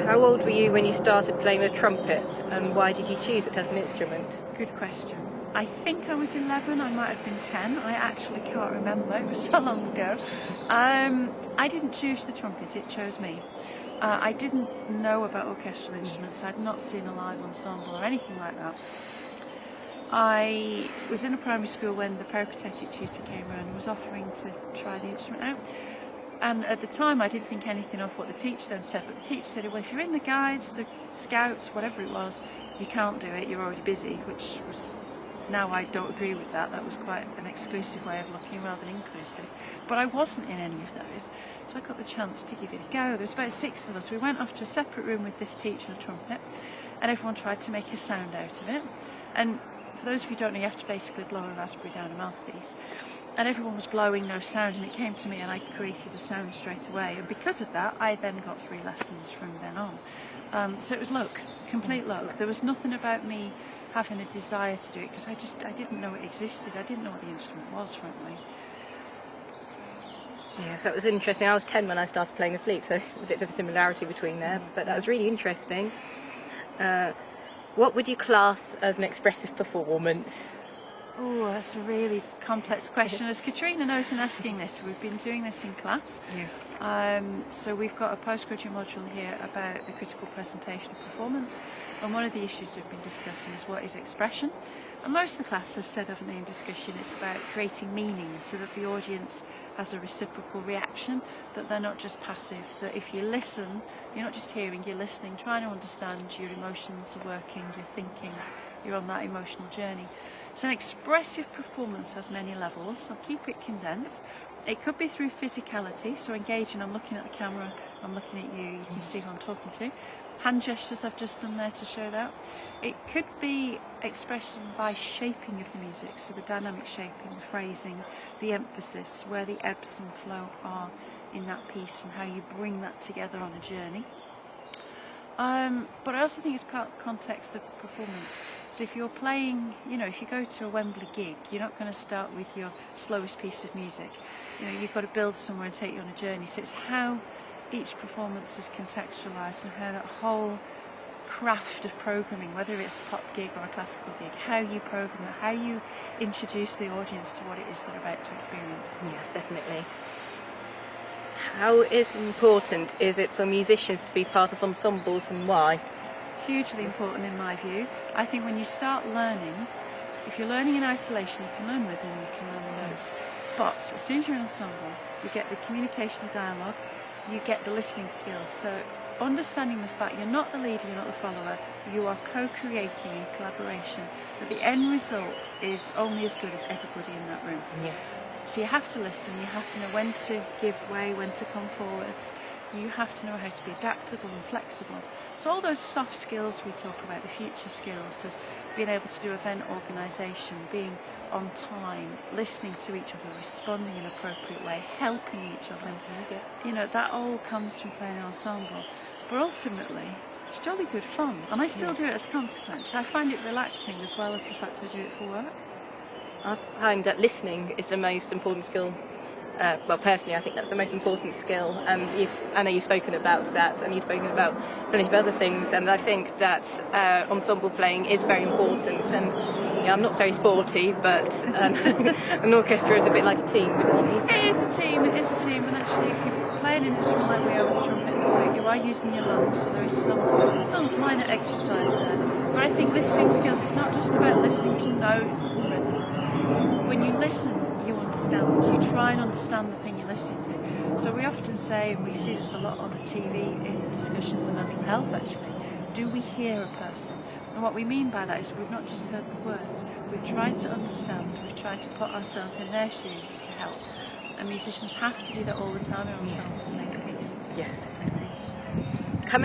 How old were you when you started playing the trumpet, and why did you choose it as an instrument? Good question. I think I was 11, I might have been 10, I actually can't remember, it was so long ago. I didn't choose the trumpet, it chose me. I didn't know about orchestral instruments, I'd not seen a live ensemble or anything like that. I was in a primary school when the peripatetic tutor came around and was offering to try the instrument out. And at the time I didn't think anything of what the teacher then said, but the teacher said, well, if you're in the guides, the scouts, whatever it was, you can't do it, you're already busy, which was, now I don't agree with that. That was quite an exclusive way of looking rather than inclusive. But I wasn't in any of those, so I got the chance to give it a go. There was about 6 of us. We went off to a separate room with this teacher and a trumpet, and everyone tried to make a sound out of it. And for those of you who don't know, you have to basically blow a raspberry down a mouthpiece. And everyone was blowing no sound, and it came to me and I created a sound straight away, and because of that I then got free lessons from then on. So it was luck, complete luck. There was nothing about me having a desire to do it, because I didn't know it existed. I didn't know what the instrument was, frankly. Yes, that was interesting. I was 10 when I started playing the flute, so a bit of a similarity between there, but that was really interesting. What would you class as an expressive performance? Oh, that's a really complex question. As Katrina knows in asking this, we've been doing this in class. Yeah. So we've got a postgraduate module here about the critical presentation of performance, and one of the issues we've been discussing is what is expression. And most of the class have said, haven't they, in discussion, it's about creating meaning so that the audience has a reciprocal reaction, that they're not just passive, that if you listen, you're not just hearing, you're listening, trying to understand, your emotions are working, you're thinking, you're on that emotional journey. So an expressive performance has many levels. I'll keep it condensed. It could be through physicality, so engaging, I'm looking at the camera, I'm looking at you, you can see who I'm talking to. Hand gestures I've just done there to show that. It could be expression by shaping of the music, so the dynamic shaping, the phrasing, the emphasis, where the ebbs and flow are in that piece and how you bring that together on a journey. But I also think it's part of the context of performance. So if you're playing, you know, if you go to a Wembley gig, you're not going to start with your slowest piece of music. You know, you've got to build somewhere and take you on a journey. So it's how each performance is contextualised and how that whole craft of programming, whether it's a pop gig or a classical gig, how you program it, how you introduce the audience to what it is they're about to experience. Yes, definitely. How important is it for musicians to be part of ensembles, and why? Hugely important in my view. I think when you start learning, if you're learning in isolation, you can learn rhythm, you can learn the notes. But as soon as you're in ensemble, you get the communication, the dialogue, you get the listening skills. So understanding the fact you're not the leader, you're not the follower, you are co-creating in collaboration, that the end result is only as good as everybody in that room. Yes. So you have to listen, you have to know when to give way, when to come forwards. You have to know how to be adaptable and flexible. So all those soft skills we talk about, the future skills of being able to do event organisation, being on time, listening to each other, responding in an appropriate way, helping each other. You know, that all comes from playing an ensemble. But ultimately, it's jolly good fun. And I still do it as a consequence. I find it relaxing as well as the fact I do it for work. I find that listening is the most important skill. Well, personally, I think that's the most important skill, and I know you've spoken about that, and you've spoken about plenty of other things, and I think that ensemble playing is very important. And yeah, I'm not very sporty, but an orchestra is a bit like a team. It is a team, and actually if you play an instrument like we are with the trumpet and the flute, you are using your lungs, so there is some minor exercise there. But I think listening skills, it's not just about listening to notes and rhythms. When you listen, you understand. You try and understand the thing you're listening to. So we often say, and we see this a lot on the TV in discussions of mental health actually, do we hear a person? And what we mean by that is we've not just heard the words, we've tried to understand, we've tried to put ourselves in their shoes to help. And musicians have to do that all the time in ensemble to make a piece. Yes, definitely.